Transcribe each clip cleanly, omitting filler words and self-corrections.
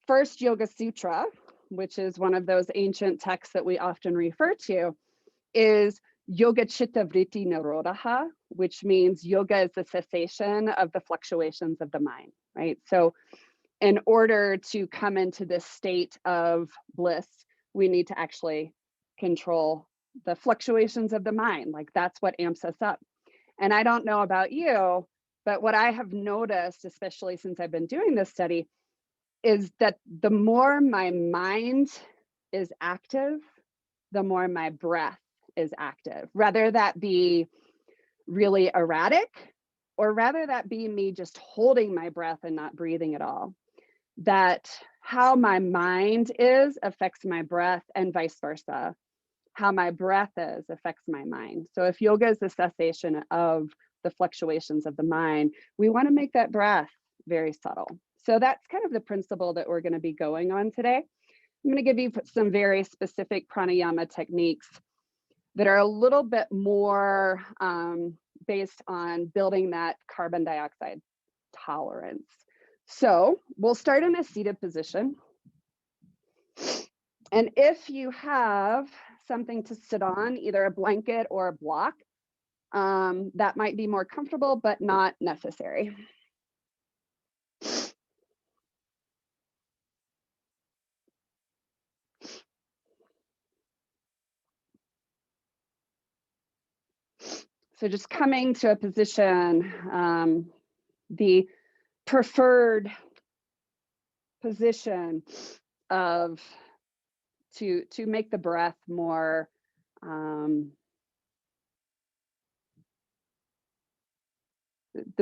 first Yoga Sutra, which is one of those ancient texts that we often refer to, is Yoga Chitta Vritti Nirodha, which means yoga is the cessation of the fluctuations of the mind, right? So in order to come into this state of bliss, we need to actually control the fluctuations of the mind. Like that's what amps us up. And I don't know about you, but what I have noticed, especially since I've been doing this study, is that the more my mind is active, the more my breath is active. Rather that be really erratic, or rather that be me just holding my breath and not breathing at all. That how my mind is affects my breath, and vice versa. How my breath is affects my mind. So if yoga is the cessation of the fluctuations of the mind, we want to make that breath very subtle. So that's kind of the principle that we're going to be going on today. I'm going to give you some very specific pranayama techniques that are a little bit more based on building that carbon dioxide tolerance. So we'll start in a seated position. And if you have something to sit on, either a blanket or a block, that might be more comfortable, but not necessary. So just coming to a position, the preferred position of to make the breath more the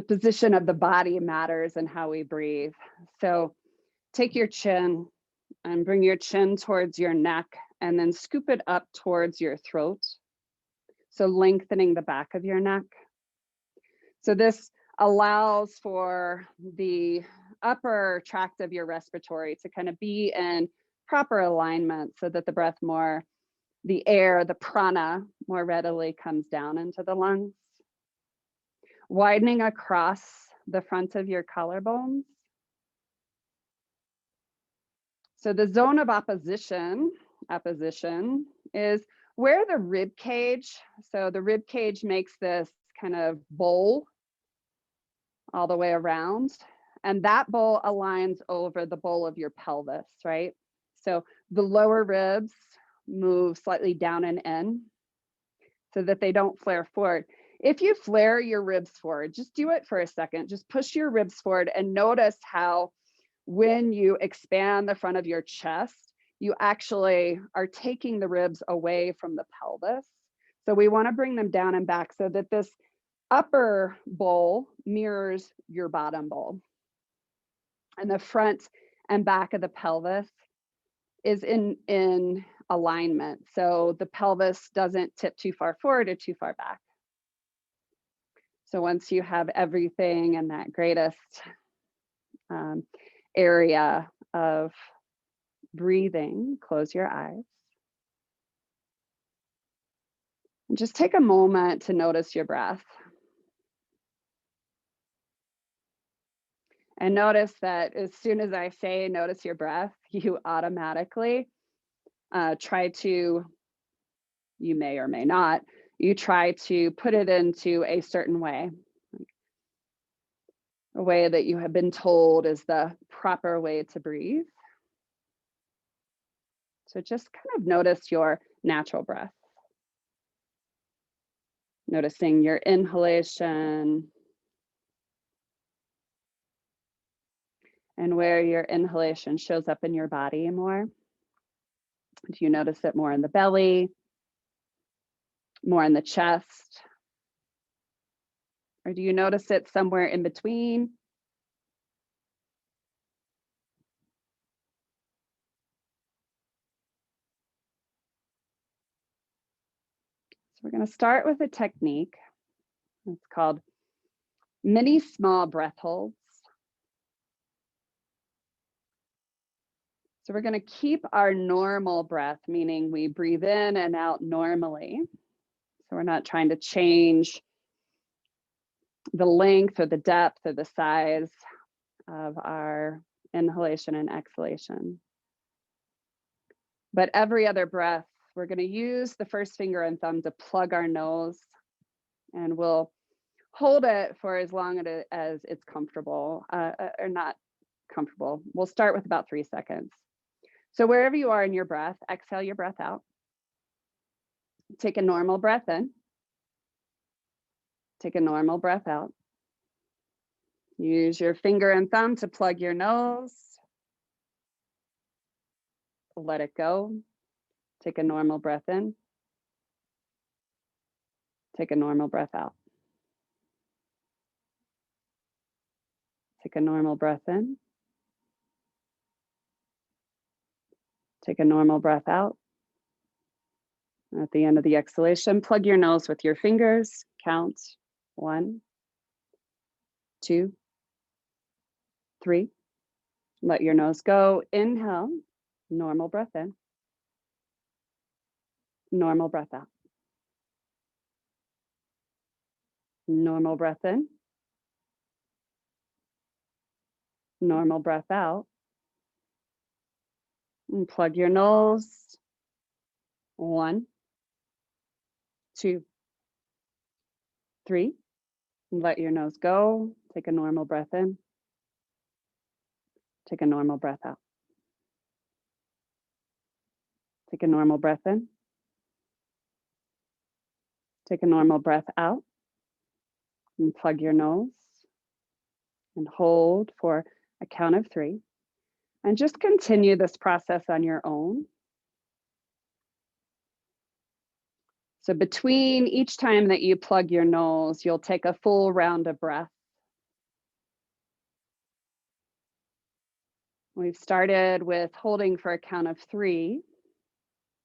position of the body matters and how we breathe. So take your chin and bring your chin towards your neck, and then scoop it up towards your throat. So lengthening the back of your neck. So this allows for the upper tract of your respiratory to kind of be in proper alignment so that the breath more, the air, the prana more readily comes down into the lungs. Widening across the front of your collarbones. So the zone of opposition is where the rib cage, so the rib cage makes this kind of bowl all the way around, and that bowl aligns over the bowl of your pelvis, right? So the lower ribs move slightly down and in so that they don't flare forward. If you flare your ribs forward, just do it for a second. Just push your ribs forward and notice how when you expand the front of your chest, you actually are taking the ribs away from the pelvis. So we want to bring them down and back so that this upper bowl mirrors your bottom bowl. And the front and back of the pelvis is in alignment. So the pelvis doesn't tip too far forward or too far back. So once you have everything in that greatest area of breathing, close your eyes. And just take a moment to notice your breath. And notice that as soon as I say notice your breath, you automatically try to, you may or may not, you try to put it into a certain way. A way that you have been told is the proper way to breathe. So just kind of notice your natural breath. Noticing your inhalation and where your inhalation shows up in your body more. Do you notice it more in the belly, more in the chest? Or do you notice it somewhere in between? So we're going to start with a technique. It's called mini small breath holds. So we're going to keep our normal breath, meaning we breathe in and out normally. So we're not trying to change the length or the depth or the size of our inhalation and exhalation. But every other breath, we're going to use the first finger and thumb to plug our nose, and we'll hold it for as long as it's comfortable, or not comfortable. We'll start with about 3 seconds. So wherever you are in your breath, exhale your breath out. Take a normal breath in. Take a normal breath out. Use your finger and thumb to plug your nose. Let it go. Take a normal breath in. Take a normal breath out. Take a normal breath in. Take a normal breath out. At the end of the exhalation, plug your nose with your fingers. Count 1, 2, 3. Let your nose go. Inhale, normal breath in. Normal breath out. Normal breath in. Normal breath out. And plug your nose. 1, 2, 3. Let your nose go. Take a normal breath in. Take a normal breath out. Take a normal breath in. Take a normal breath out. And plug your nose. And hold for a count of 3. And just continue this process on your own. So between each time that you plug your nose, you'll take a full round of breath. We've started with holding for a count of 3.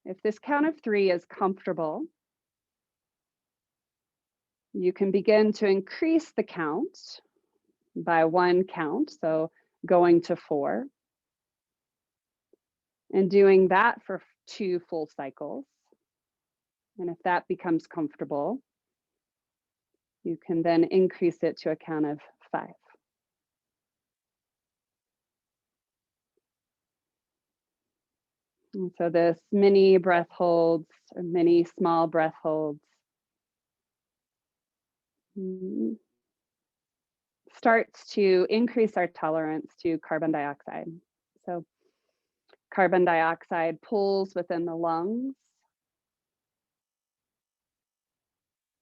If this count of 3 is comfortable, you can begin to increase the count by 1 count, so going to 4. And doing that for 2 full cycles. And if that becomes comfortable, you can then increase it to a count of 5. And so this mini breath holds, or mini small breath holds, starts to increase our tolerance to carbon dioxide. So carbon dioxide pulls within the lungs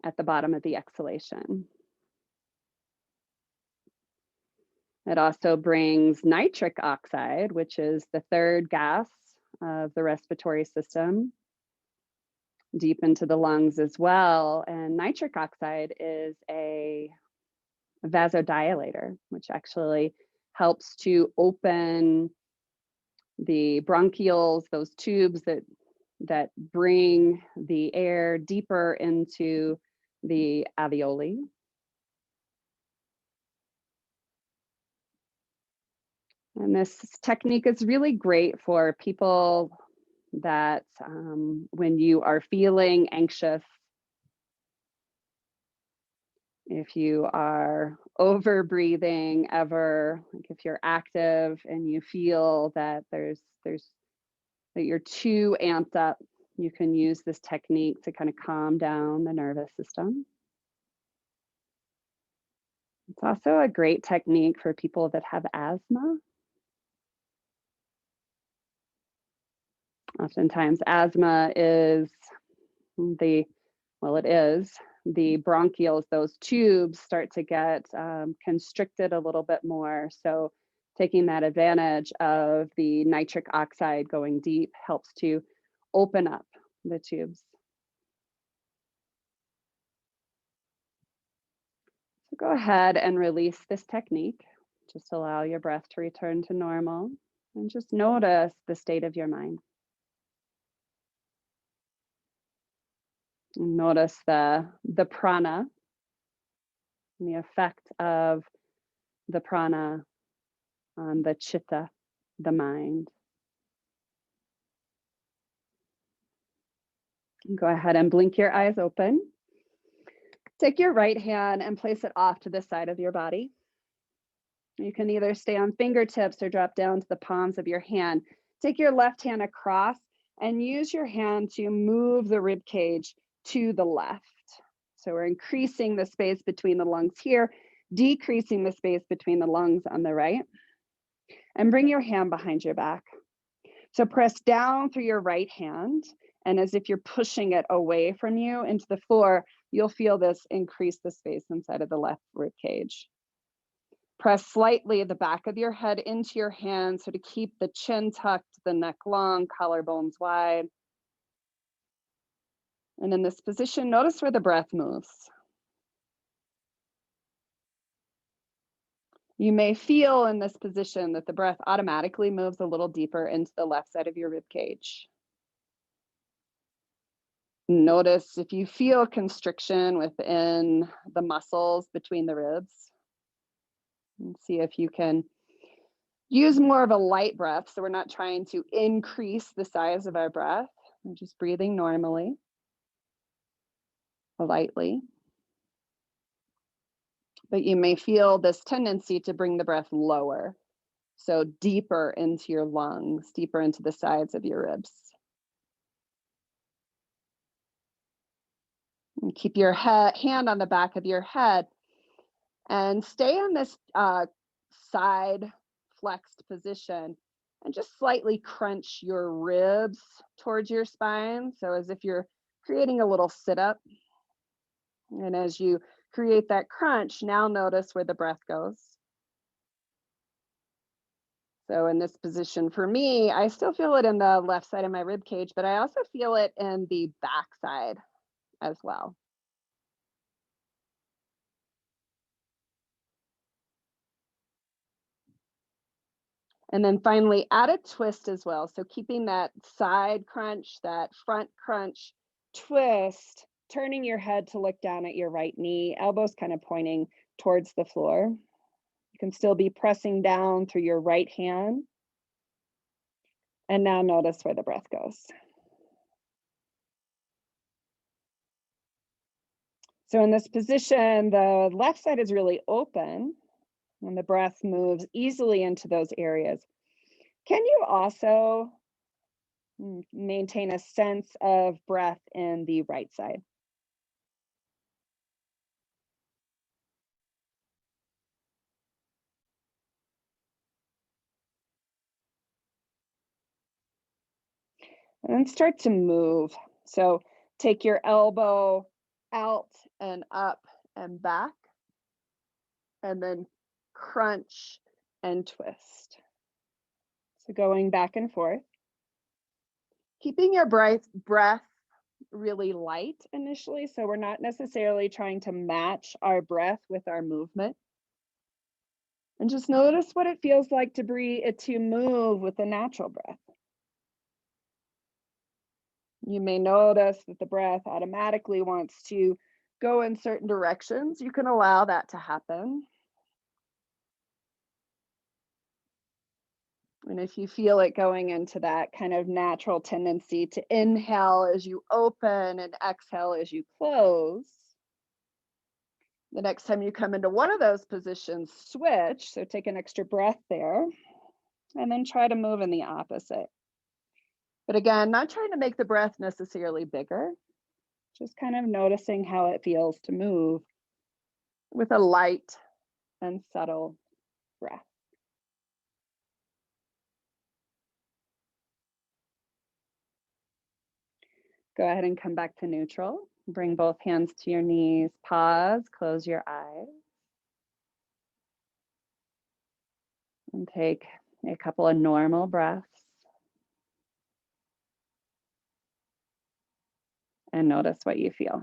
at the bottom of the exhalation. It also brings nitric oxide, which is the third gas of the respiratory system, deep into the lungs as well. And nitric oxide is a vasodilator, which actually helps to open the bronchioles, those tubes that bring the air deeper into the alveoli. And this technique is really great for people that when you are feeling anxious, if you are over breathing ever, like if you're active and you feel that that you're too amped up, you can use this technique to kind of calm down the nervous system. It's also a great technique for people that have asthma. Oftentimes asthma is the bronchioles, those tubes start to get constricted a little bit more. So taking that advantage of the nitric oxide going deep helps to open up the tubes. So go ahead and release this technique. Just allow your breath to return to normal and just notice the state of your mind. Notice the prana and the effect of the prana on the chitta, the mind. Go ahead and blink your eyes open. Take your right hand and place it off to the side of your body. You can either stay on fingertips or drop down to the palms of your hand. Take your left hand across and use your hand to move the rib cage to the left. So we're increasing the space between the lungs here, decreasing the space between the lungs on the right. And bring your hand behind your back. So press down through your right hand, and as if you're pushing it away from you into the floor, you'll feel this increase the space inside of the left rib cage. Press slightly the back of your head into your hand, so to keep the chin tucked, the neck long, collarbones wide. And in this position, notice where the breath moves. You may feel in this position that the breath automatically moves a little deeper into the left side of your rib cage. Notice if you feel constriction within the muscles between the ribs. And see if you can use more of a light breath. So we're not trying to increase the size of our breath. We're just breathing normally, lightly. But you may feel this tendency to bring the breath lower. So deeper into your lungs, deeper into the sides of your ribs. And keep your hand on the back of your head and stay in this side flexed position and just slightly crunch your ribs towards your spine. So as if you're creating a little sit-up. And as you create that crunch, now notice where the breath goes. So in this position for me, I still feel it in the left side of my rib cage, but I also feel it in the back side as well. And then finally, add a twist as well. So keeping that side crunch, that front crunch, twist, turning your head to look down at your right knee, elbows kind of pointing towards the floor. You can still be pressing down through your right hand. And now notice where the breath goes. So in this position, the left side is really open and the breath moves easily into those areas. Can you also maintain a sense of breath in the right side? And then start to move. So take your elbow out and up and back, and then crunch and twist. So going back and forth. Keeping your breath really light initially, so we're not necessarily trying to match our breath with our movement. And just notice what it feels like to breathe, to move with a natural breath. You may notice that the breath automatically wants to go in certain directions. You can allow that to happen. And if you feel it going into that kind of natural tendency to inhale as you open and exhale as you close, the next time you come into one of those positions, switch. So take an extra breath there and then try to move in the opposite. But again, not trying to make the breath necessarily bigger, just kind of noticing how it feels to move with a light and subtle breath. Go ahead and come back to neutral. Bring both hands to your knees, pause, close your eyes. And take a couple of normal breaths. And notice what you feel.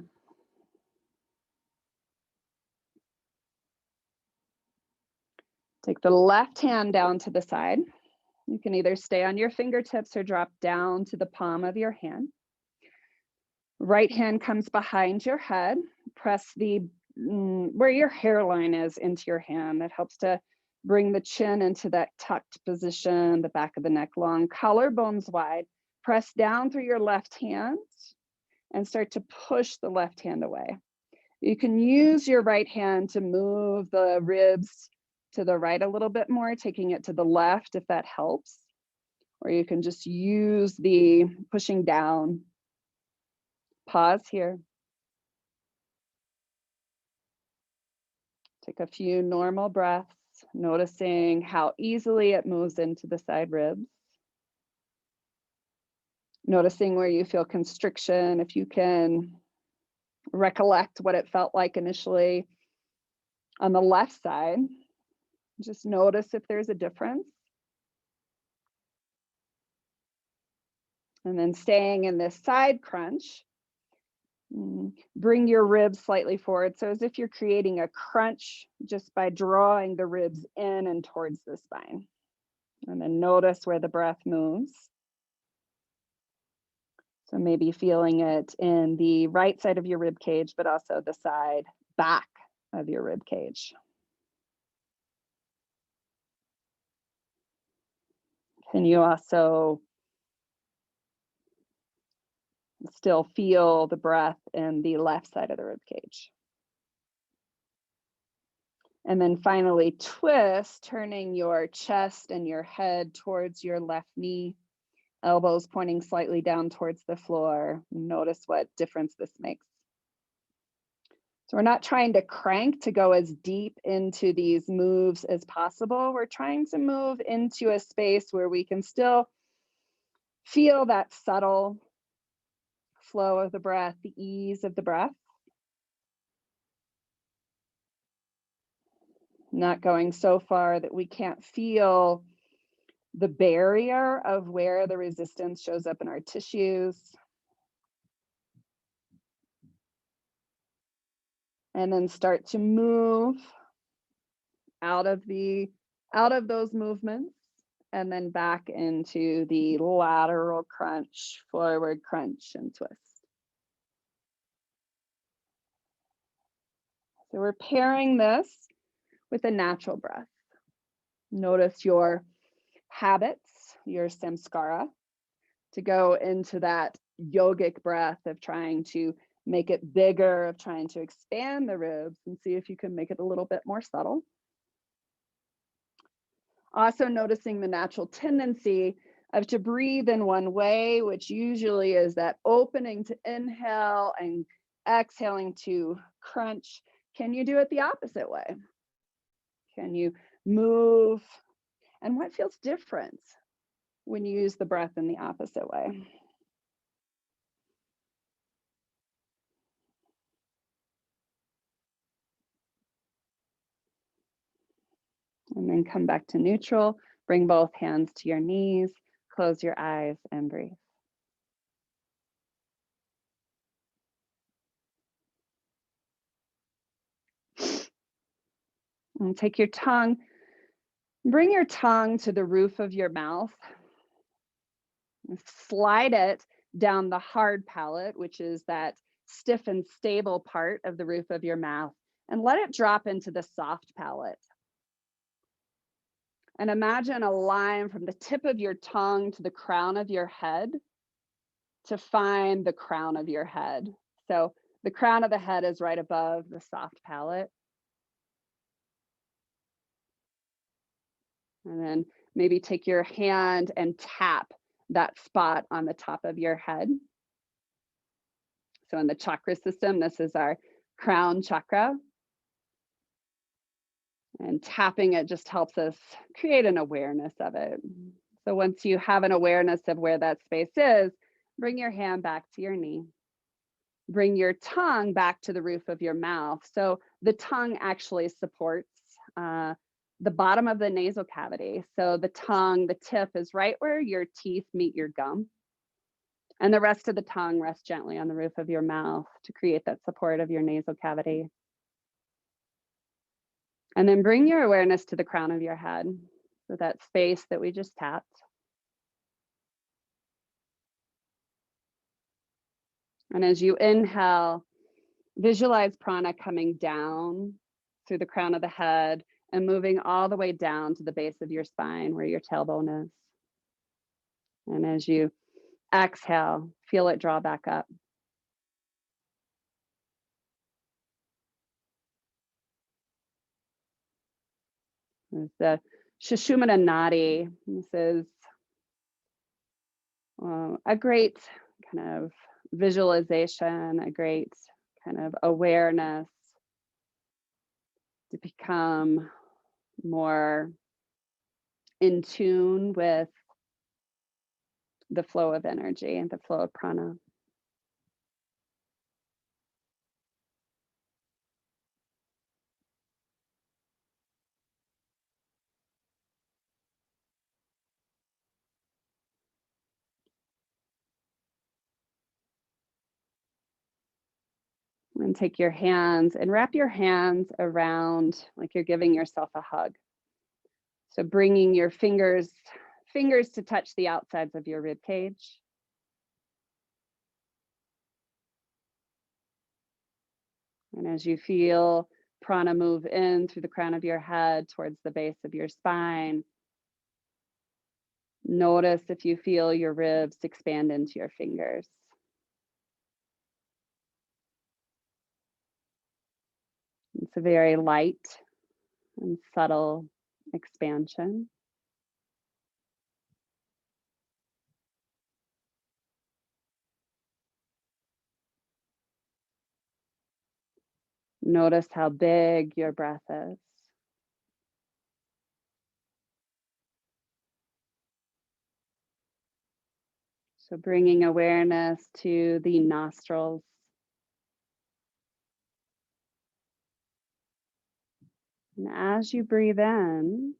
Take the left hand down to the side. You can either stay on your fingertips or drop down to the palm of your hand. Right hand comes behind your head. Press where your hairline is into your hand. That helps to bring the chin into that tucked position, the back of the neck long, collarbones wide. Press down through your left hand and start to push the left hand away. You can use your right hand to move the ribs to the right a little bit more, taking it to the left if that helps. Or you can just use the pushing down. Pause here. Take a few normal breaths, noticing how easily it moves into the side ribs. Noticing where you feel constriction, if you can recollect what it felt like initially on the left side. Just notice if there's a difference. And then staying in this side crunch, bring your ribs slightly forward. So as if you're creating a crunch just by drawing the ribs in and towards the spine. And then notice where the breath moves. So maybe feeling it in the right side of your rib cage, but also the side back of your rib cage. Can you also still feel the breath in the left side of the rib cage? And then finally twist, turning your chest and your head towards your left knee, elbows pointing slightly down towards the floor. Notice what difference this makes. So we're not trying to crank to go as deep into these moves as possible. We're trying to move into a space where we can still feel that subtle flow of the breath, the ease of the breath. Not going so far that we can't feel the barrier of where the resistance shows up in our tissues. And then start to move out of those movements and then back into the lateral crunch, forward crunch and twist. So we're pairing this with a natural breath. Notice your habits, your samskara, to go into that yogic breath of trying to make it bigger, of trying to expand the ribs, and see if you can make it a little bit more subtle. Also noticing the natural tendency of to breathe in one way, which usually is that opening to inhale and exhaling to crunch. Can you do it the opposite way? Can you move? And what feels different when you use the breath in the opposite way? And then come back to neutral. Bring both hands to your knees. Close your eyes and breathe. And take your tongue. Bring your tongue to the roof of your mouth. Slide it down the hard palate, which is that stiff and stable part of the roof of your mouth, and let it drop into the soft palate. And imagine a line from the tip of your tongue to the crown of your head to find the crown of your head. So the crown of the head is right above the soft palate. And then maybe take your hand and tap that spot on the top of your head. So in the chakra system, this is our crown chakra. And tapping it just helps us create an awareness of it. So once you have an awareness of where that space is, bring your hand back to your knee. Bring your tongue back to the roof of your mouth. So the tongue actually supports the bottom of the nasal cavity. So the tongue, the tip is right where your teeth meet your gum. And the rest of the tongue rests gently on the roof of your mouth to create that support of your nasal cavity. And then bring your awareness to the crown of your head, so that space that we just tapped. And as you inhale, visualize prana coming down through the crown of the head and moving all the way down to the base of your spine where your tailbone is. And as you exhale, feel it draw back up. There's the Sushumna Nadi. This is a great kind of visualization, a great kind of awareness to become more in tune with the flow of energy and the flow of prana. And take your hands and wrap your hands around like you're giving yourself a hug. So bringing your fingers to touch the outsides of your rib cage. And as you feel prana move in through the crown of your head towards the base of your spine, notice if you feel your ribs expand into your fingers. It's a very light and subtle expansion. Notice how big your breath is. So bringing awareness to the nostrils. And as you breathe in,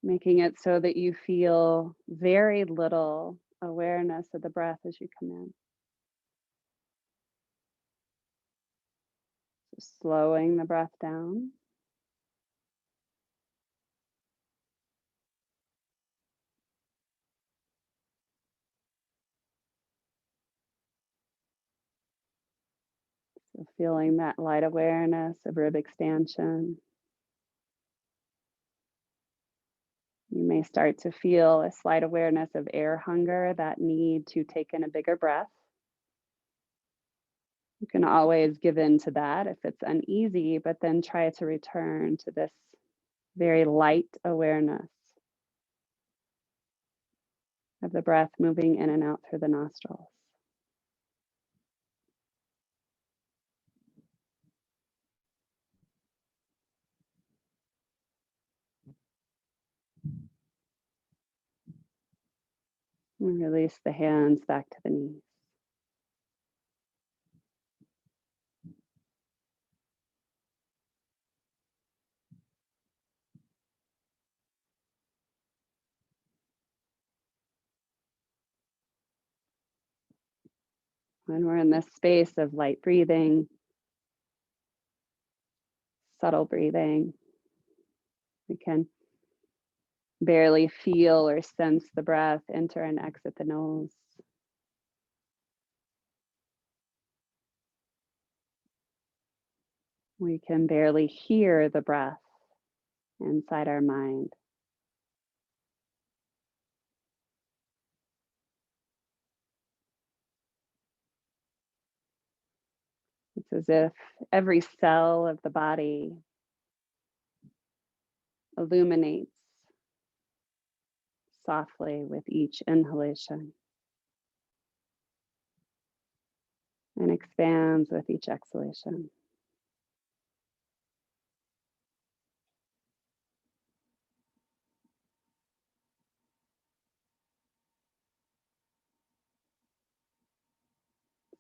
making it so that you feel very little awareness of the breath as you come in. So slowing the breath down. So feeling that light awareness of rib expansion. You may start to feel a slight awareness of air hunger, that need to take in a bigger breath. You can always give in to that if it's uneasy, but then try to return to this very light awareness of the breath moving in and out through the nostrils. And release the hands back to the knees. When we're in this space of light breathing, subtle breathing, we can barely feel or sense the breath enter and exit the nose. We can barely hear the breath inside our mind. It's as if every cell of the body illuminates softly with each inhalation and expands with each exhalation.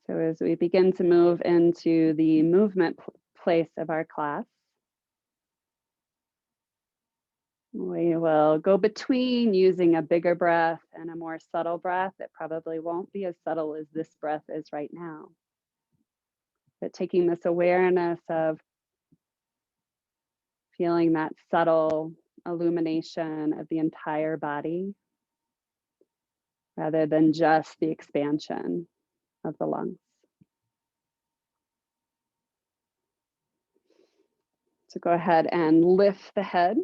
So as we begin to move into the movement place of our class, we will go between using a bigger breath and a more subtle breath. It probably won't be as subtle as this breath is right now. But taking this awareness of feeling that subtle illumination of the entire body rather than just the expansion of the lungs. So go ahead and lift the head.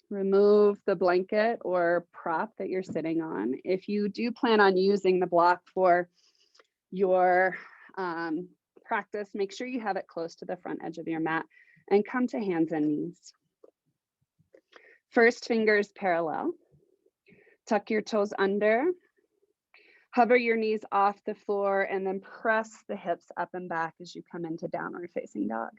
Remove the blanket or prop that you're sitting on. If you do plan on using the block for your practice, make sure you have it close to the front edge of your mat. and come to hands and knees. First fingers parallel. Tuck your toes under. Hover your knees off the floor and then press the hips up and back as you come into downward facing dog.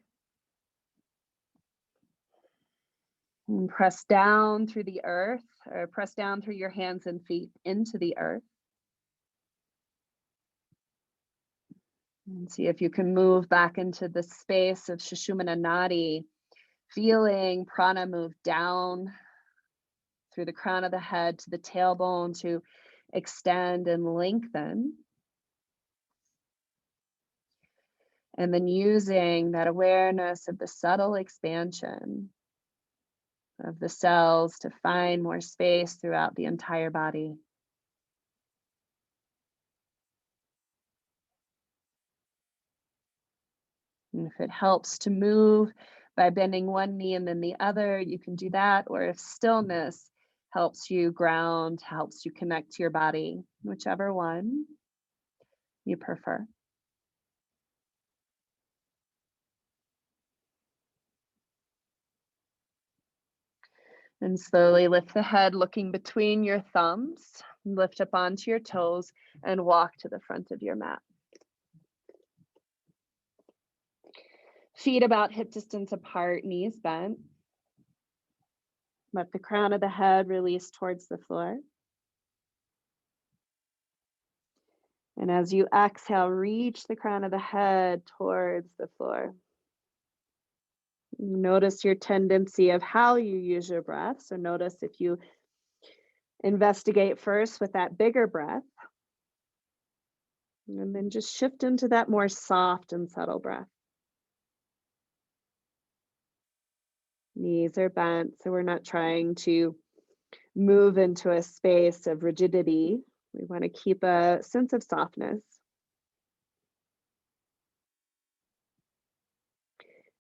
And press down through the earth, or press down through your hands and feet into the earth. And see if you can move back into the space of Sushumna Nadi, feeling prana move down through the crown of the head to the tailbone to extend and lengthen. And then using that awareness of the subtle expansion of the cells to find more space throughout the entire body. And if it helps to move by bending one knee and then the other, you can do that. Or if stillness helps you ground, helps you connect to your body, whichever one you prefer. And slowly lift the head, looking between your thumbs, lift up onto your toes and walk to the front of your mat. Feet about hip distance apart, knees bent. Let the crown of the head release towards the floor. And as you exhale, reach the crown of the head towards the floor. Notice your tendency of how you use your breath. So notice if you investigate first with that bigger breath, and then just shift into that more soft and subtle breath. Knees are bent, so we're not trying to move into a space of rigidity. We want to keep a sense of softness.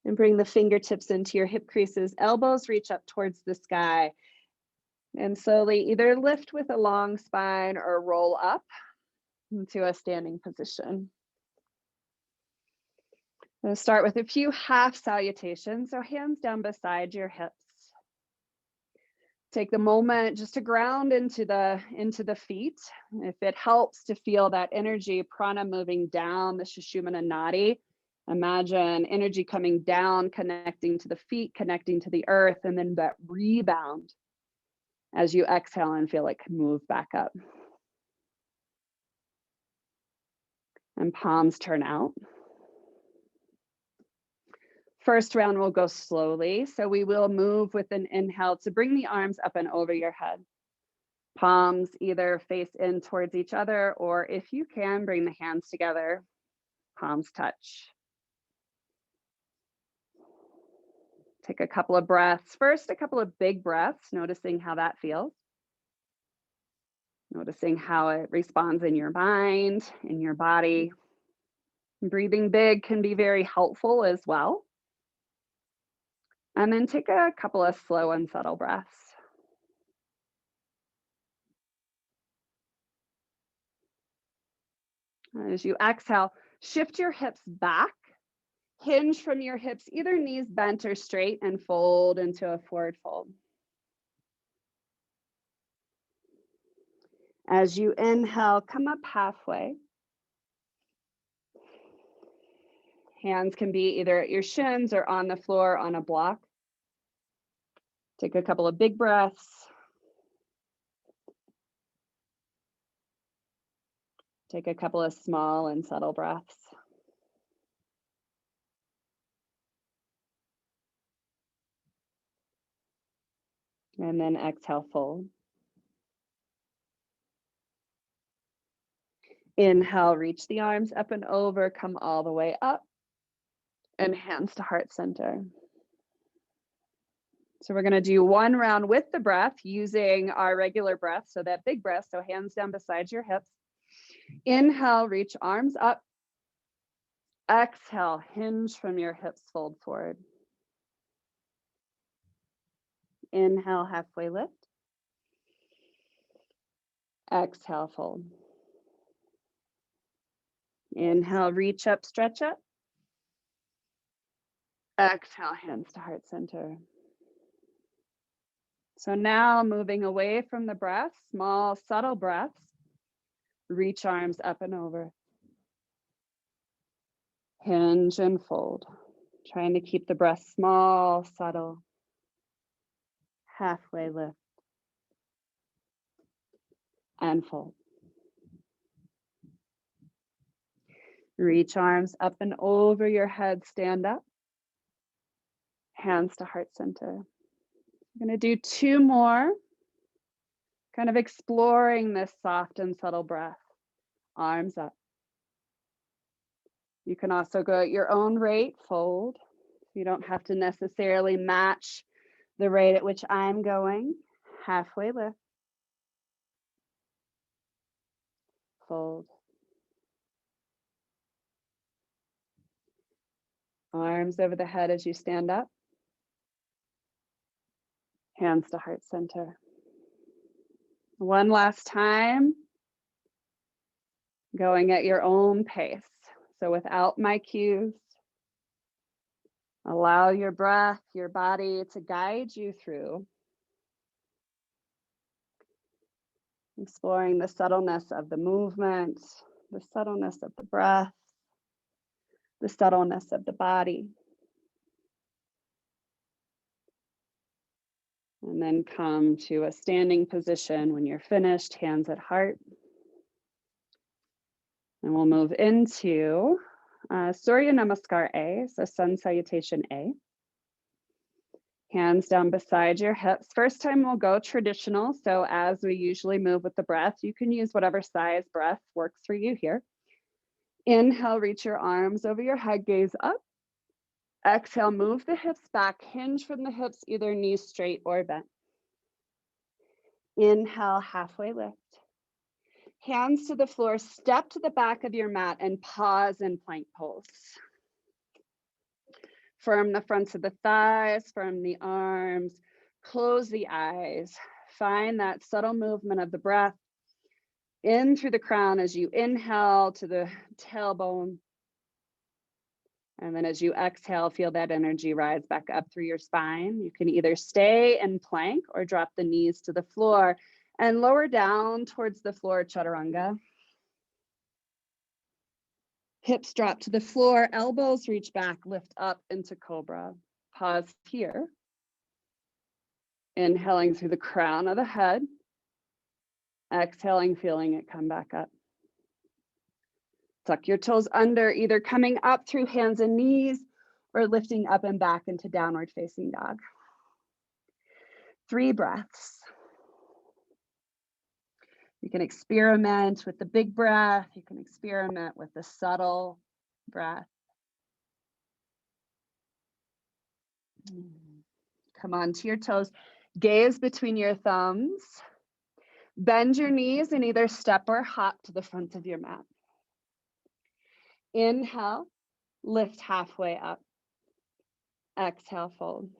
And bring the fingertips into your hip creases. Elbows reach up towards the sky. And slowly either lift with a long spine or roll up into a standing position. We'll start with a few half salutations. So hands down beside your hips. Take the moment just to ground into the feet. If it helps to feel that energy, prana moving down the Sushumna Nadi, imagine energy coming down, connecting to the feet, connecting to the earth, and then that rebound as you exhale and feel it move back up. And palms turn out. First round will go slowly. So we will move with an inhale to bring the arms up and over your head. Palms either face in towards each other, or if you can, bring the hands together, palms touch. Take a couple of breaths. First, a couple of big breaths, noticing how that feels. Noticing how it responds in your mind, in your body. Breathing big can be very helpful as well. And then take a couple of slow and subtle breaths. As you exhale, shift your hips back. Hinge from your hips, either knees bent or straight, and fold into a forward fold. As you inhale, come up halfway. Hands can be either at your shins or on the floor on a block. Take a couple of big breaths. Take a couple of small and subtle breaths. And then exhale, fold. Inhale, reach the arms up and over, come all the way up, and hands to heart center. So we're going to do one round with the breath using our regular breath, so that big breath, so hands down beside your hips. Inhale, reach arms up. Exhale, hinge from your hips, fold forward. Inhale, halfway lift. Exhale, fold. Inhale, reach up, stretch up. Exhale, hands to heart center. So now moving away from the breath, small, subtle breaths. Reach arms up and over. Hinge and fold. Trying to keep the breath small, subtle. Halfway lift. And fold. Reach arms up and over your head, stand up. Hands to heart center. I'm going to do 2 more. Kind of exploring this soft and subtle breath. Arms up. You can also go at your own rate, fold. You don't have to necessarily match the rate at which I'm going. Halfway lift. Fold. Arms over the head as you stand up. Hands to heart center. One last time. Going at your own pace. So without my cues, allow your breath, your body to guide you through exploring the subtleness of the movement, the subtleness of the breath, the subtleness of the body. And then come to a standing position when you're finished, hands at heart. And we'll move into Surya Namaskar A, so Sun Salutation A. Hands down beside your hips. First time we'll go traditional. So as we usually move with the breath, you can use whatever size breath works for you here. Inhale, reach your arms over your head, gaze up. Exhale, move the hips back, hinge from the hips, either knees straight or bent. Inhale, halfway lift. Hands to the floor, step to the back of your mat and pause in plank pose. Firm the fronts of the thighs, firm the arms, close the eyes. Find that subtle movement of the breath in through the crown as you inhale to the tailbone. And then as you exhale, feel that energy rise back up through your spine. You can either stay in plank or drop the knees to the floor and lower down towards the floor, chaturanga. Hips drop to the floor, elbows reach back, lift up into cobra. Pause here. Inhaling through the crown of the head. Exhaling, feeling it come back up. Tuck your toes under, either coming up through hands and knees or lifting up and back into downward facing dog. 3 breaths. You can experiment with the big breath. You can experiment with the subtle breath. Come onto your toes. Gaze between your thumbs. Bend your knees and either step or hop to the front of your mat. Inhale, lift halfway up. Exhale, fold.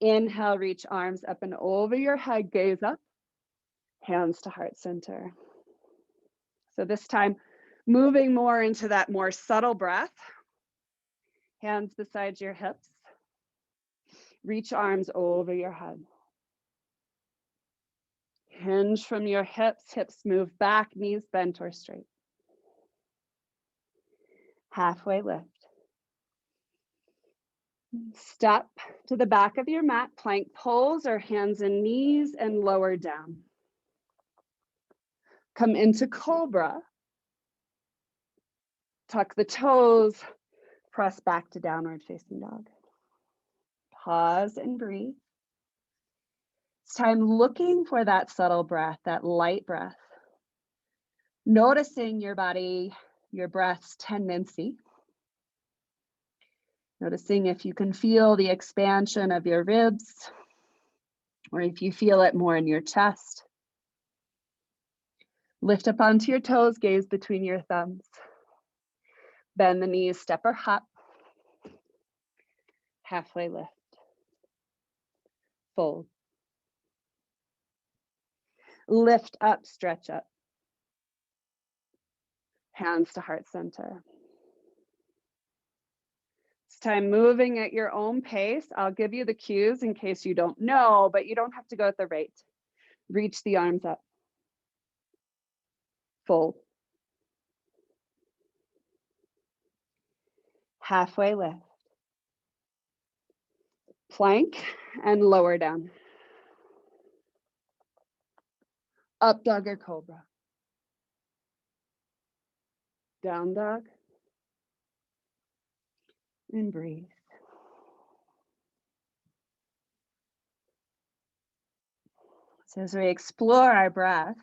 Inhale, reach arms up and over your head, gaze up. Hands to heart center. So this time, moving more into that more subtle breath. Hands beside your hips. Reach arms over your head. Hinge from your hips, hips move back, knees bent or straight. Halfway lift. Step to the back of your mat, plank pose or hands and knees and lower down. Come into cobra. Tuck the toes, press back to downward facing dog. Pause and breathe. It's time looking for that subtle breath, that light breath. Noticing your body, your breath's tendency. Noticing if you can feel the expansion of your ribs, or if you feel it more in your chest. Lift up onto your toes, gaze between your thumbs. Bend the knees, step or hop. Halfway lift. Fold. Lift up, stretch up. Hands to heart center. time, moving at your own pace. I'll give you the cues in case you don't know, but you don't have to go at the rate. Reach the arms up. Fold. Halfway lift. Plank and lower down. Up dog or cobra. Down dog. And breathe. So as we explore our breath,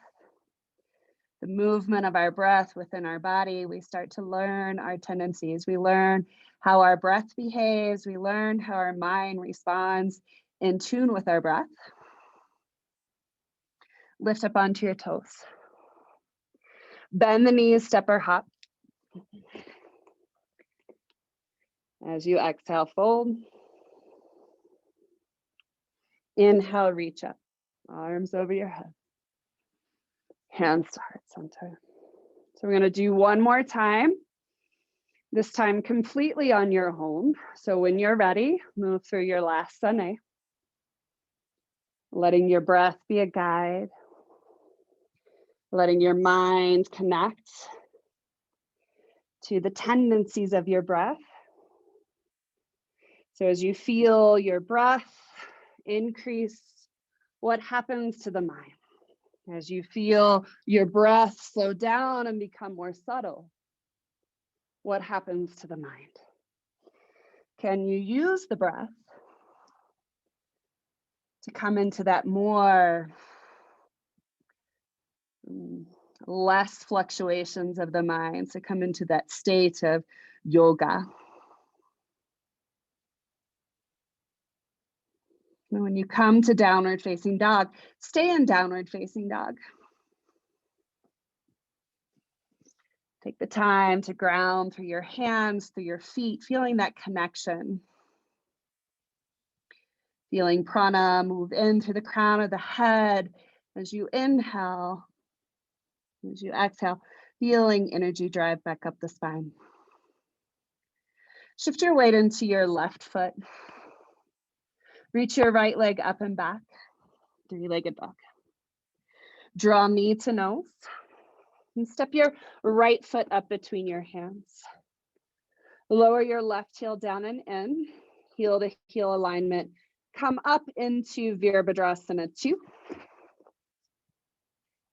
the movement of our breath within our body, we start to learn our tendencies. We learn how our breath behaves. We learn how our mind responds in tune with our breath. Lift up onto your toes. Bend the knees, step or hop. As you exhale, fold. Inhale, reach up. Arms over your head. Hands to heart center. So we're going to do one more time. This time completely on your own. So when you're ready, move through your last sane. Letting your breath be a guide. Letting your mind connect to the tendencies of your breath. So as you feel your breath increase, what happens to the mind? As you feel your breath slow down and become more subtle, what happens to the mind? Can you use the breath to come into that more less fluctuations of the mind, to come into that state of yoga? And when you come to downward facing dog, stay in downward facing dog. Take the time to ground through your hands, through your feet, feeling that connection. Feeling prana move in through the crown of the head as you inhale, as you exhale, feeling energy drive back up the spine. Shift your weight into your left foot. Reach your right leg up and back, three-legged dog. Draw knee to nose. And step your right foot up between your hands. Lower your left heel down and in, heel to heel alignment. Come up into Virabhadrasana 2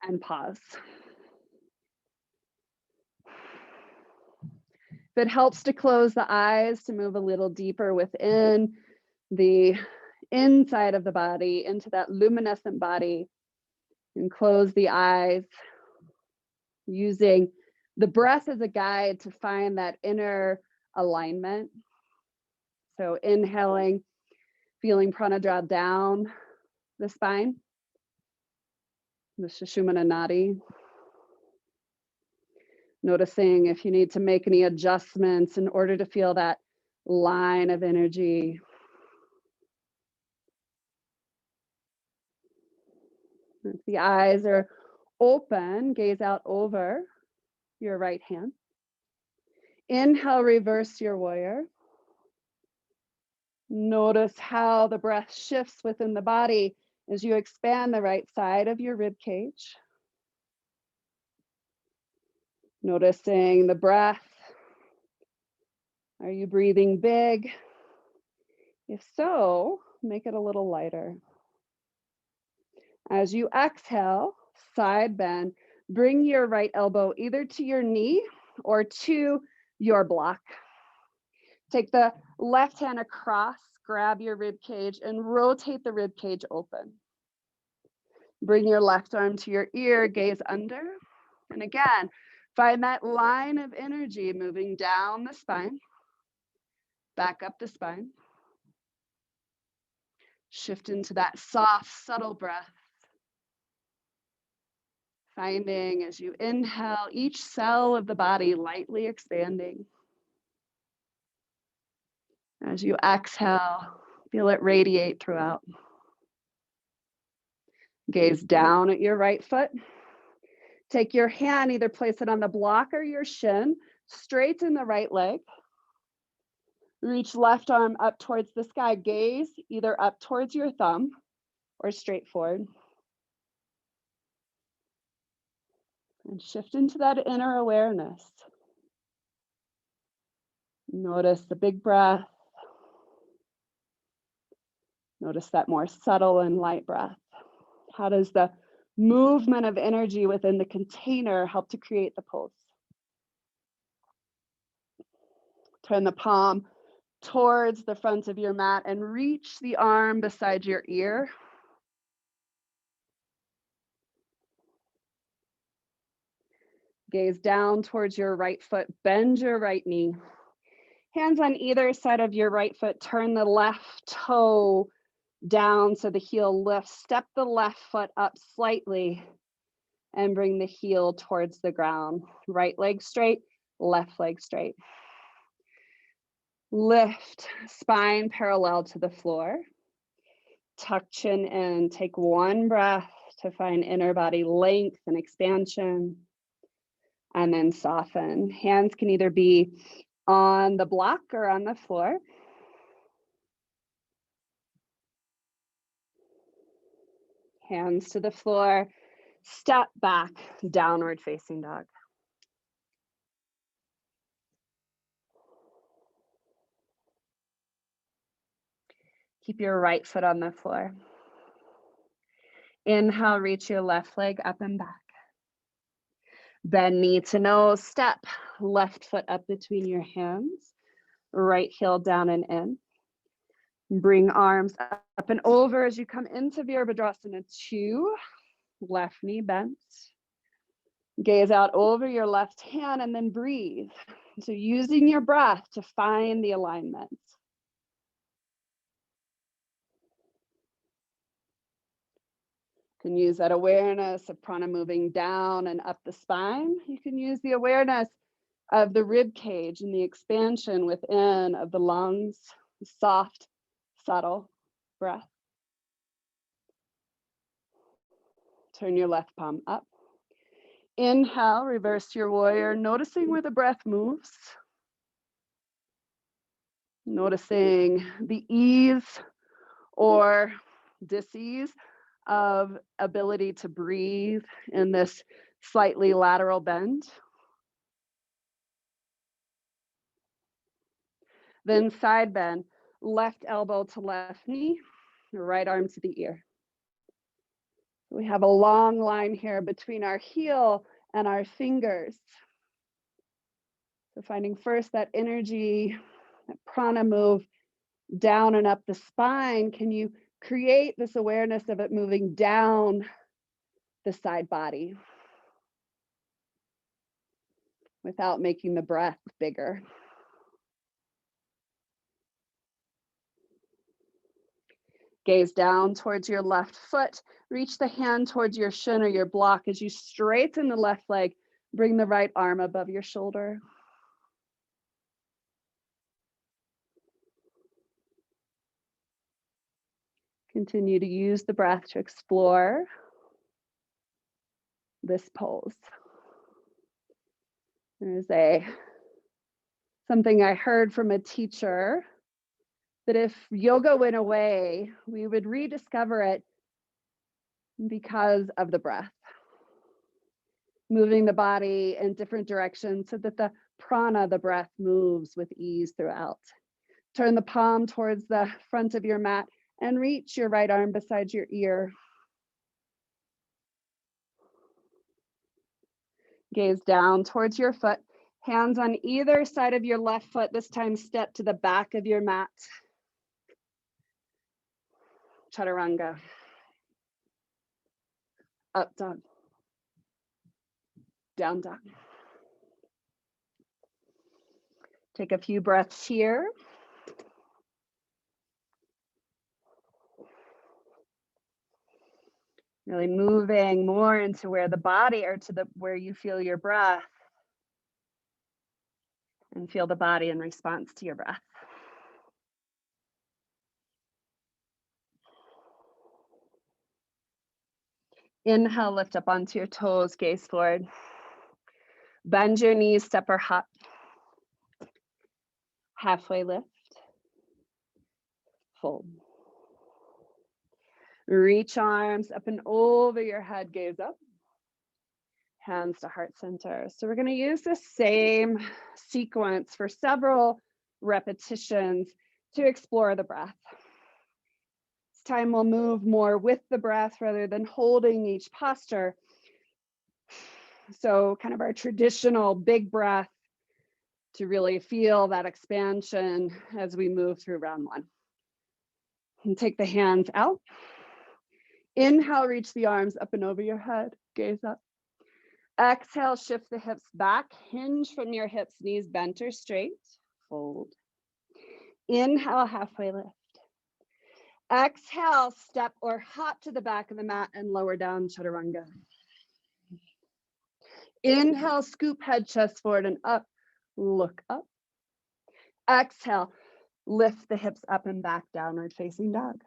and pause. If it helps to close the eyes, to move a little deeper within the inside of the body, into that luminescent body, and close the eyes, using the breath as a guide to find that inner alignment. So inhaling, feeling prana draw down the spine, the Sushumna Nadi. Noticing if you need to make any adjustments in order to feel that line of energy. If the eyes are open, gaze out over your right hand. Inhale, reverse your warrior. Notice how the breath shifts within the body as you expand the right side of your rib cage. Noticing the breath. Are you breathing big? If so, make it a little lighter. As you exhale, side bend, bring your right elbow either to your knee or to your block. Take the left hand across, grab your rib cage and rotate the rib cage open. Bring your left arm to your ear, gaze under. And again, find that line of energy moving down the spine, back up the spine. Shift into that soft, subtle breath. Finding as you inhale, each cell of the body lightly expanding. As you exhale, feel it radiate throughout. Gaze down at your right foot. Take your hand, either place it on the block or your shin, straighten the right leg. Reach left arm up towards the sky. Gaze either up towards your thumb or straight forward. And shift into that inner awareness. Notice the big breath. Notice that more subtle and light breath. How does the movement of energy within the container help to create the pulse? Turn the palm towards the front of your mat and reach the arm beside your ear. Gaze down towards your right foot, bend your right knee. Hands on either side of your right foot, turn the left toe down so the heel lifts. Step the left foot up slightly and bring the heel towards the ground. Right leg straight, left leg straight. Lift, spine parallel to the floor. Tuck chin in, take one breath to find inner body length and expansion. And then soften. Hands can either be on the block or on the floor. Hands to the floor. Step back, downward facing dog. Keep your right foot on the floor. Inhale, reach your left leg up and back. Bend knee to nose, step left foot up between your hands, right heel down and in. Bring arms up and over as you come into Virabhadrasana 2, left knee bent. Gaze out over your left hand and then breathe. So using your breath to find the alignment. You can use that awareness of prana moving down and up the spine. You can use the awareness of the rib cage and the expansion within of the lungs, soft, subtle breath. Turn your left palm up. Inhale, reverse your warrior, noticing where the breath moves. Noticing the ease or dis-ease of ability to breathe in this slightly lateral bend. Then side bend, left elbow to left knee, right arm to the ear. We have a long line here between our heel and our fingers. So finding first that energy, that prana move down and up the spine. Can you create this awareness of it moving down the side body without making the breath bigger? Gaze down towards your left foot. Reach the hand towards your shin or your block as you straighten the left leg. Bring the right arm above your shoulder. Continue to use the breath to explore this pose. There's something I heard from a teacher that if yoga went away, we would rediscover it because of the breath. Moving the body in different directions so that the prana, the breath, moves with ease throughout. Turn the palm towards the front of your mat and reach your right arm beside your ear. Gaze down towards your foot, hands on either side of your left foot. This time step to the back of your mat. Chaturanga. Up dog. Down dog. Take a few breaths here. Really moving more into where the body or to where you feel your breath. And feel the body in response to your breath. Inhale, lift up onto your toes, gaze forward. Bend your knees, step or hop. Halfway lift. fold. Reach arms up and over your head, gaze up. Hands to heart center. So we're going to use the same sequence for several repetitions to explore the breath. This time we'll move more with the breath rather than holding each posture. So kind of our traditional big breath to really feel that expansion as we move through round one. And take the hands out. Inhale, reach the arms up and over your head, gaze up. Exhale, shift the hips back, hinge from your hips, knees bent or straight, fold. Inhale, halfway lift. Exhale, step or hop to the back of the mat and lower down, chaturanga. Inhale, scoop head, chest forward and up, look up. Exhale, lift the hips up and back, downward facing dog.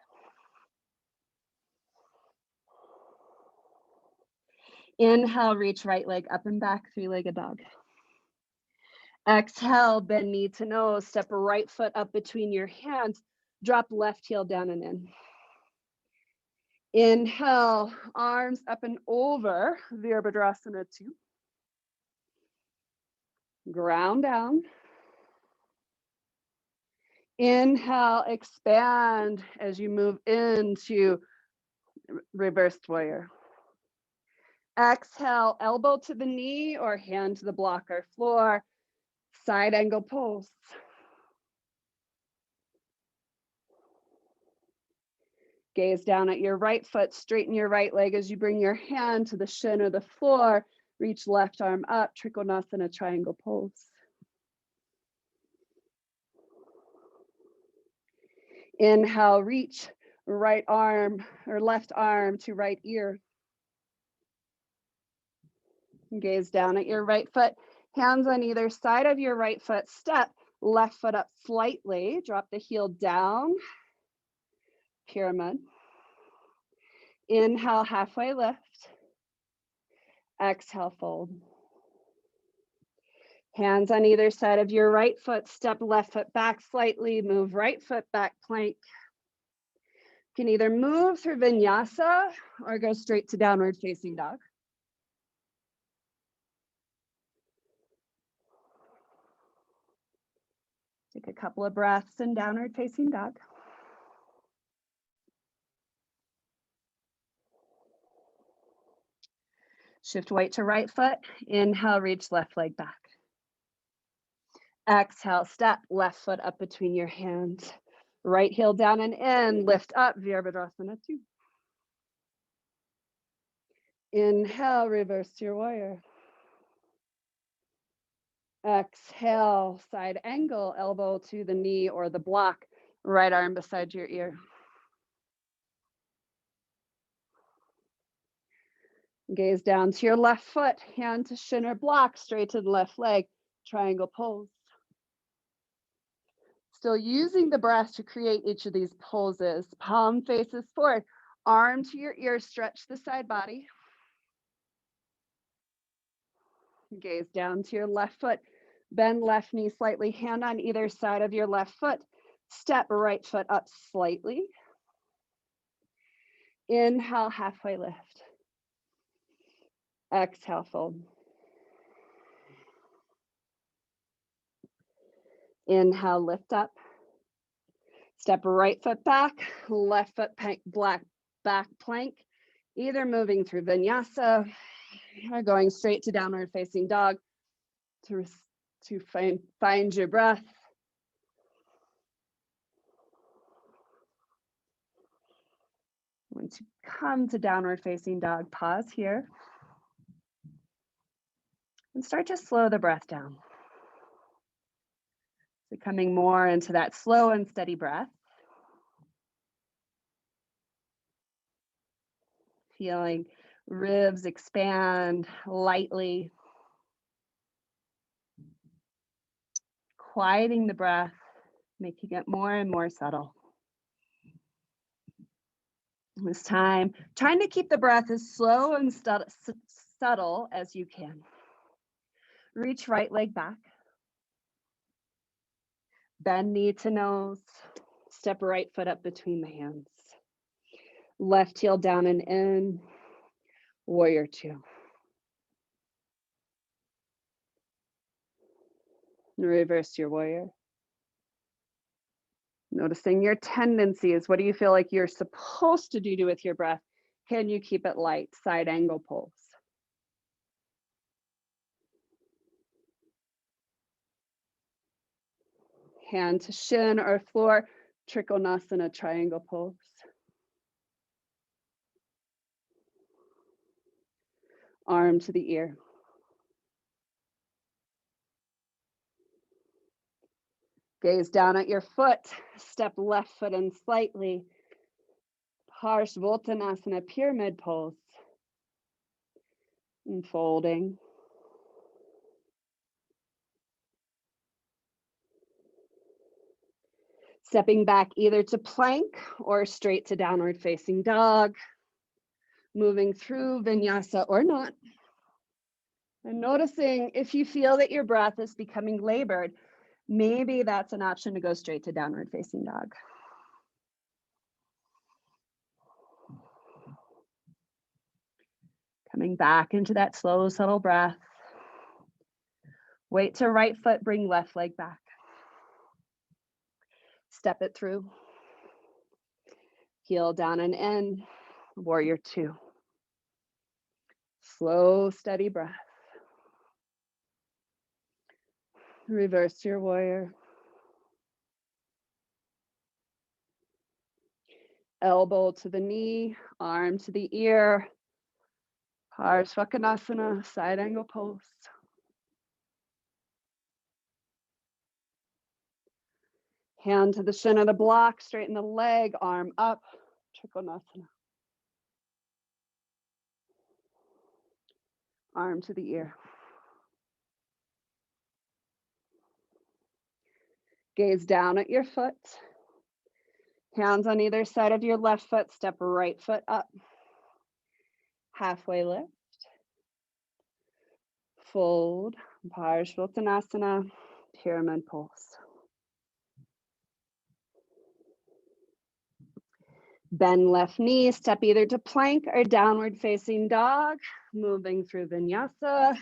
Inhale, reach right leg up and back, three-legged dog. Exhale, bend knee to nose, step right foot up between your hands, drop left heel down and in. Inhale, arms up and over, Virabhadrasana 2. Ground down. Inhale, expand as you move into reversed warrior. Exhale, elbow to the knee or hand to the block or floor, side angle pose. Gaze down at your right foot, straighten your right leg as you bring your hand to the shin or the floor, reach left arm up, Trikonasana triangle pose. Inhale, reach right arm or left arm to right ear. Gaze down at your right foot, hands on either side of your right foot, step left foot up slightly, drop the heel down, pyramid. Inhale, halfway lift. Exhale, fold. Hands on either side of your right foot, step left foot back slightly, move right foot back, plank. You can either move through vinyasa or go straight to downward facing dog. Take a couple of breaths in downward facing dog. Shift weight to right foot. Inhale, reach left leg back. Exhale, step left foot up between your hands. Right heel down and in, lift up, Virabhadrasana 2. Inhale, reverse to your warrior. Exhale, side angle, elbow to the knee or the block, right arm beside your ear. Gaze down to your left foot, hand to shin or block, straight to the left leg, triangle pose. Still using the breath to create each of these poses. Palm faces forward, arm to your ear, stretch the side body. Gaze down to your left foot, bend left knee slightly, hand on either side of your left foot, step right foot up slightly. Inhale, halfway lift. Exhale, fold. Inhale, lift up. Step right foot back, left foot back plank, either moving through vinyasa or going straight to downward facing dog to find your breath. Once you come to downward facing dog, pause here and start to slow the breath down. So coming more into that slow and steady breath. Feeling ribs expand lightly. Quieting the breath, making it more and more subtle. This time, trying to keep the breath as slow and subtle as you can. Reach right leg back. Bend knee to nose. step right foot up between the hands. Left heel down and in, warrior two. Reverse your warrior. Noticing your tendencies. What do you feel like you're supposed to do with your breath? Can you keep it light? Side angle pulse. Hand to shin or floor, Trikonasana triangle pose. Arm to the ear. Gaze down at your foot, step left foot in slightly. Parsvottanasana pyramid pose. And folding. Stepping back either to plank or straight to downward facing dog. Moving through vinyasa or not. And noticing if you feel that your breath is becoming labored, maybe that's an option to go straight to downward facing dog. Coming back into that slow, subtle breath. Weight to right foot, bring left leg back. Step it through. Heel down and in, warrior two. Slow, steady breath. Reverse your warrior. Elbow to the knee, arm to the ear. Parsvottanasana, side angle pose. Hand to the shin of the block, straighten the leg, arm up, Trikonasana. Arm to the ear. Gaze down at your foot. Hands on either side of your left foot, step right foot up. Halfway lift. Fold, Parsvottanasana, pyramid pose. Bend left knee, step either to plank or downward facing dog, moving through vinyasa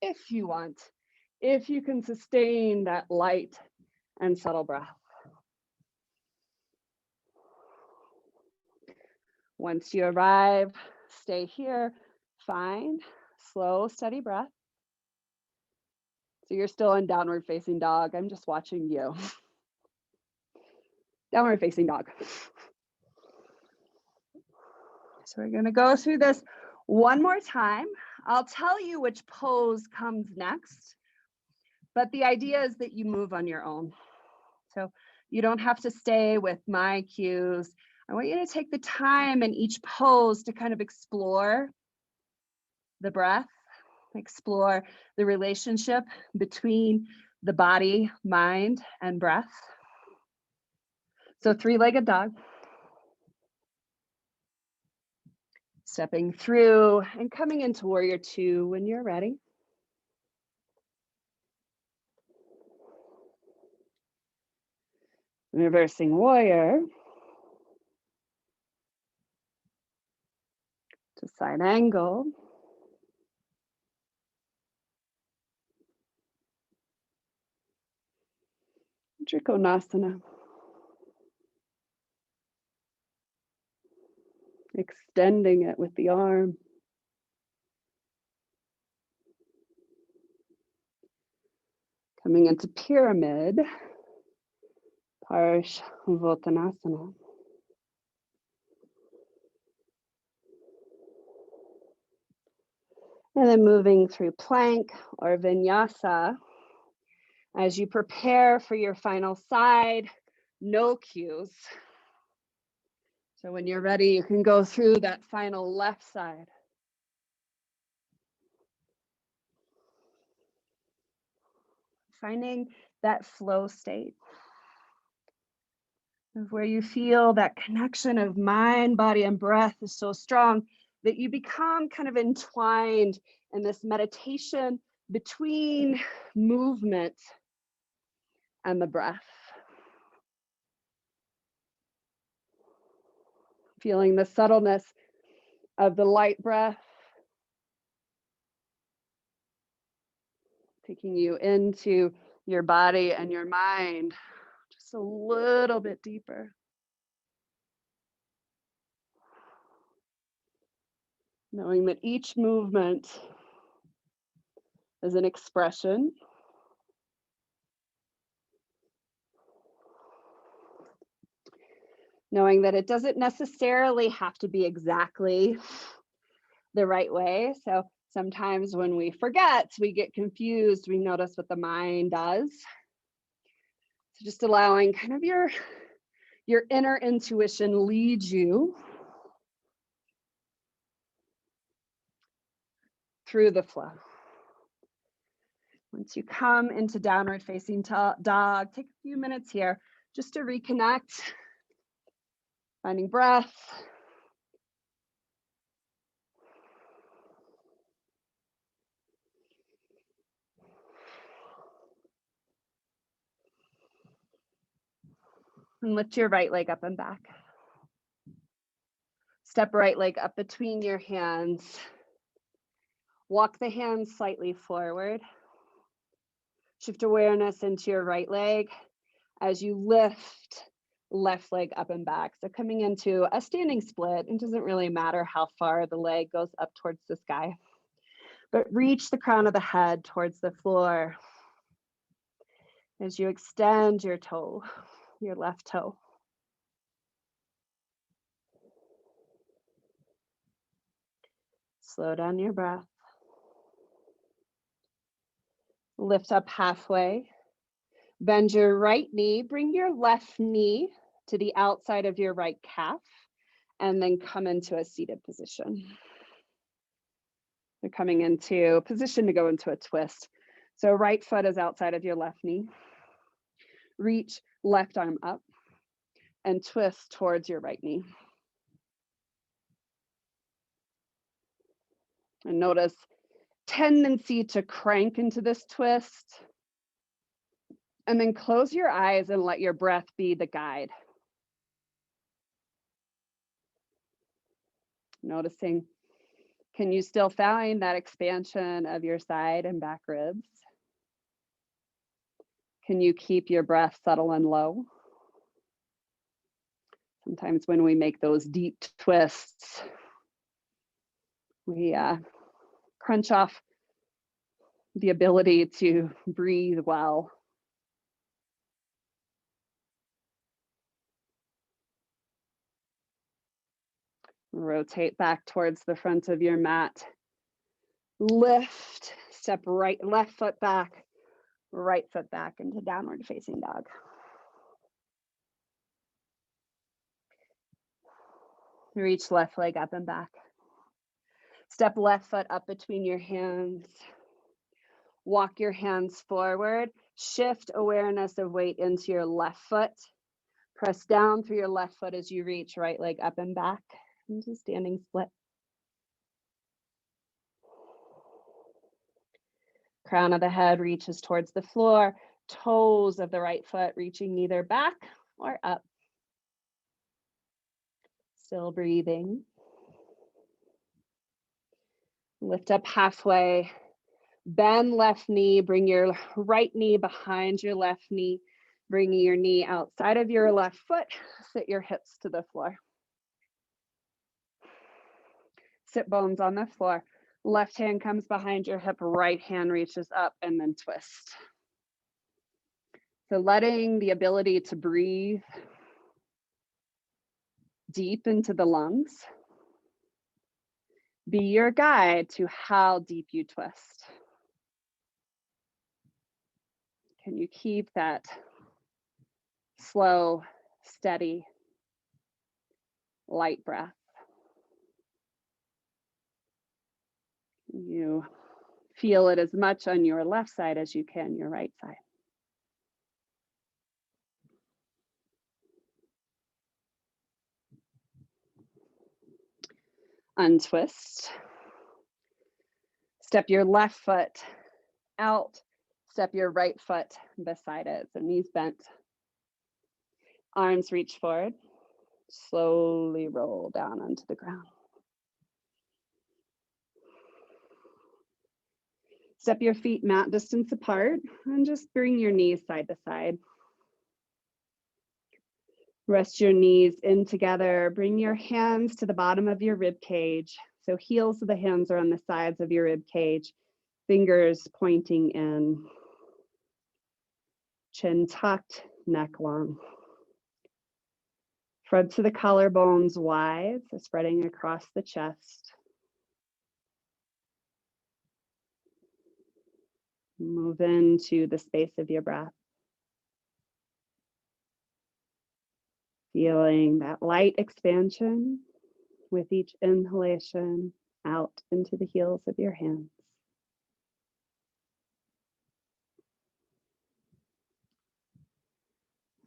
if you want, if you can sustain that light and subtle breath. Once you arrive, stay here, find slow, steady breath. So you're still in downward facing dog. I'm just watching you. Downward facing dog. So we're going to go through this one more time. I'll tell you which pose comes next, but the idea is that you move on your own. So you don't have to stay with my cues. I want you to take the time in each pose to kind of explore the breath, explore the relationship between the body, mind, and breath. So three-legged dog. Stepping through and coming into warrior two when you're ready. Reversing warrior to side angle. Trikonasana. Extending it with the arm. Coming into pyramid, Parsvottanasana. And then moving through plank or vinyasa. As you prepare for your final side, no cues. So when you're ready, you can go through that final left side. Finding that flow state of where you feel that connection of mind, body, and breath is so strong that you become kind of entwined in this meditation between movement and the breath. Feeling the subtleness of the light breath, taking you into your body and your mind just a little bit deeper. Knowing that each movement is an expression. Knowing that it doesn't necessarily have to be exactly the right way. So sometimes when we forget, we get confused, we notice what the mind does. So just allowing kind of your inner intuition lead you through the flow. Once you come into downward facing dog, take a few minutes here just to reconnect, finding breath. And lift your right leg up and back. Step right leg up between your hands. Walk the hands slightly forward. Shift awareness into your right leg as you lift left leg up and back. So coming into a standing split, it doesn't really matter how far the leg goes up towards the sky, but reach the crown of the head towards the floor as you extend your toe, your left toe. Slow down your breath. Lift up halfway. Bend your right knee. Bring your left knee to the outside of your right calf, and then come into a seated position. You're coming into position to go into a twist. So right foot is outside of your left knee. Reach left arm up and twist towards your right knee. And notice tendency to crank into this twist. And then close your eyes and let your breath be the guide. Noticing, can you still find that expansion of your side and back ribs? Can you keep your breath subtle and low? Sometimes when we make those deep twists, we crunch off the ability to breathe well. Rotate back towards the front of your mat. Lift, step right, left foot back, right foot back into downward facing dog. Reach left leg up and back. Step left foot up between your hands. Walk your hands forward. Shift awareness of weight into your left foot. Press down through your left foot as you reach right leg up and back into standing split. Crown of the head reaches towards the floor. Toes of the right foot reaching either back or up. Still breathing. Lift up halfway. Bend left knee. Bring your right knee behind your left knee. Bringing your knee outside of your left foot. Sit your hips to the floor. Sit bones on the floor. Left hand comes behind your hip. Right hand reaches up and then twist. So letting the ability to breathe deep into the lungs be your guide to how deep you twist. Can you keep that slow, steady, light breath? You feel it as much on your left side as you can your right side. Untwist. Step your left foot out. Step your right foot beside it. So knees bent. Arms reach forward. Slowly roll down onto the ground. Step your feet mat distance apart and just bring your knees side to side. Rest your knees in together. Bring your hands to the bottom of your rib cage. So heels of the hands are on the sides of your rib cage, fingers pointing in. Chin tucked, neck long. Front of the collarbones wide, so spreading across the chest. Move into the space of your breath. Feeling that light expansion with each inhalation out into the heels of your hands.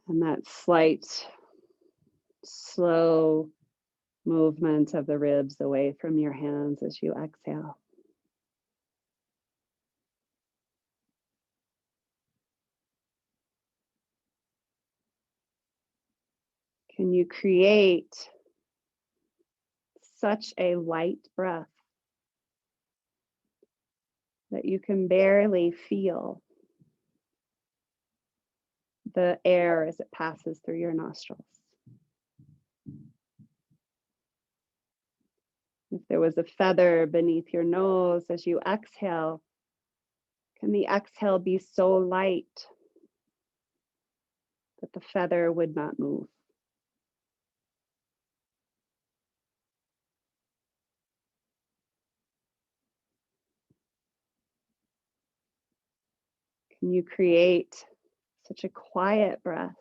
And that slight, slow movement of the ribs away from your hands as you exhale. Can you create such a light breath that you can barely feel the air as it passes through your nostrils? If there was a feather beneath your nose as you exhale, can the exhale be so light that the feather would not move? Can you create such a quiet breath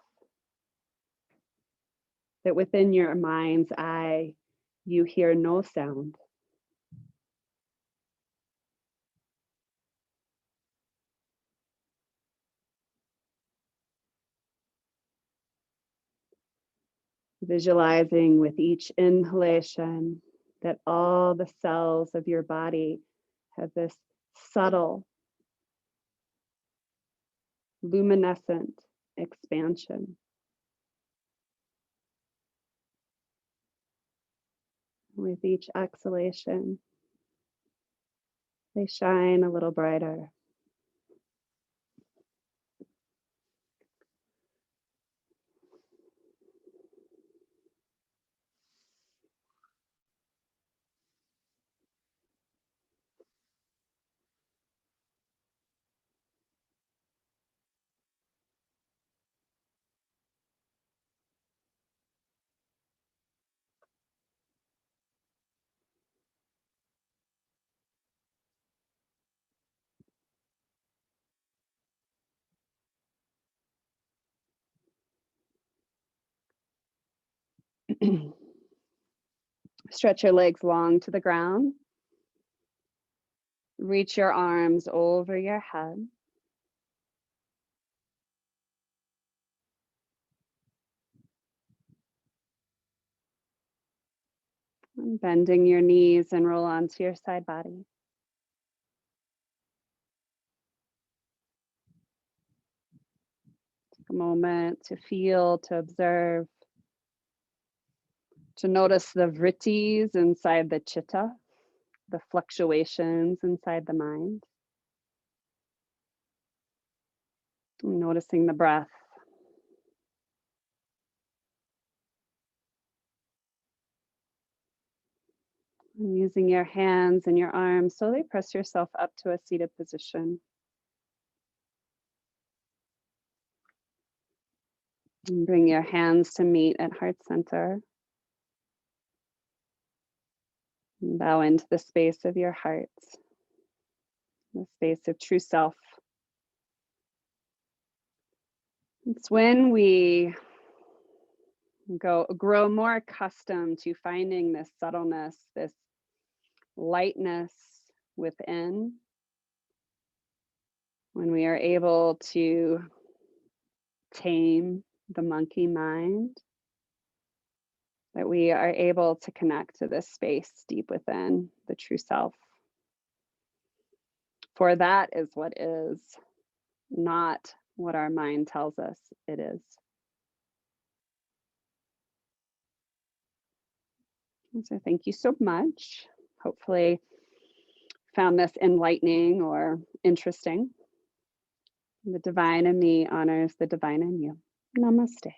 that within your mind's eye, you hear no sound? Visualizing with each inhalation that all the cells of your body have this subtle, luminescent expansion. With each exhalation, they shine a little brighter. Stretch your legs long to the ground. Reach your arms over your head. And bending your knees and roll onto your side body. Take a moment to feel, to observe, to notice the vrittis inside the chitta, the fluctuations inside the mind. Noticing the breath. And using your hands and your arms, slowly press yourself up to a seated position. And bring your hands to meet at heart center. And bow into the space of your heart, the space of true self. It's when we grow more accustomed to finding this subtleness, this lightness within, when we are able to tame the monkey mind, that we are able to connect to this space deep within, the true self. For that is what is, not what our mind tells us it is. So thank you so much. Hopefully found this enlightening or interesting. The divine in me honors the divine in you. Namaste.